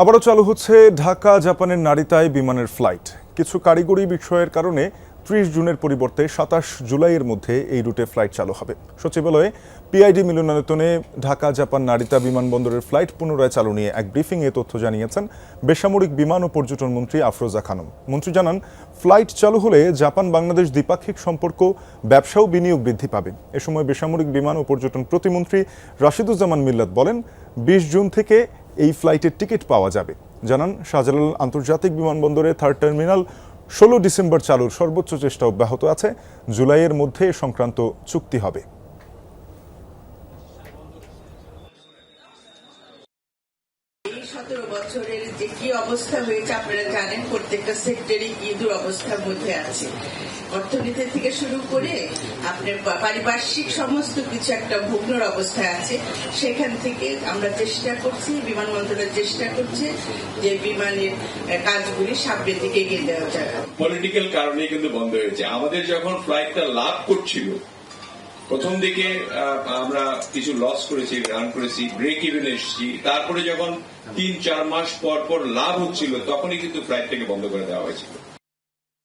আবারও চালু হচ্ছে ঢাকা জাপানের নারিতায় বিমানের ফ্লাইট। কিছু কারিগরি বিষয়ের কারণে ৩০ জুনের পরিবর্তে ২৭ জুলাইয়ের মধ্যে এই রুটে ফ্লাইট চালু হবে। সচিবালয়ে পিআইডি মিলনায়তনে ঢাকা জাপান নারিতা বিমানবন্দরের ফ্লাইট পুনরায় চালু নিয়ে এক ব্রিফিংয়ে তথ্য জানিয়েছেন বেসামরিক বিমান ও পর্যটন মন্ত্রী আফরোজা খানম। মন্ত্রী জানান, ফ্লাইট চালু হলে জাপান বাংলাদেশ দ্বিপাক্ষিক সম্পর্ক, ব্যবসা ও বিনিয়োগ বৃদ্ধি পাবে। এ সময় বেসামরিক বিমান ও পর্যটন প্রতিমন্ত্রী রাশিদুজ্জামান মিল্লাত বলেন, ২০ জুন থেকে এই ফ্লাইটের টিকিট পাওয়া যাবে। জানান, শাহজালাল আন্তর্জাতিক বিমানবন্দরে থার্ড টার্মিনাল ১৬ ডিসেম্বর চালুর সর্বোচ্চ চেষ্টা অব্যাহত আছে। জুলাইয়ের মধ্যে সংক্রান্ত চুক্তি হবে। এই ১৭ বছরের যে কি অবস্থা হয়েছে আপনারা জানেন, প্রত্যেকটা সেক্টরই কি দুরবস্থার মধ্যে আছে। অর্থনীতি থেকে শুরু করে আপনার পারিপার্শ্বিক সমস্ত কিছু একটা ভগ্নর অবস্থায় আছে। সেখান থেকে আমরা চেষ্টা করছি, বিমানবন্দরের চেষ্টা করছে যে বিমানের কাজগুলি সামনের দিকে এগিয়ে দেওয়া যায়। পলিটিক্যাল কারণে কিন্তু বন্ধ হয়েছে। আমাদের যখন ফ্লাইটটা লাভ করছিল, প্রথম দিকে আমরা কিছু লস করেছি, রান করেছি, ব্রেক ইভেন এসেছি। তারপরে যখন ৩-৪ মাস পর পর লাভ হচ্ছিল, তখনই কিন্তু ফ্লাইটটাকে বন্ধ করে দেওয়া হয়েছিল।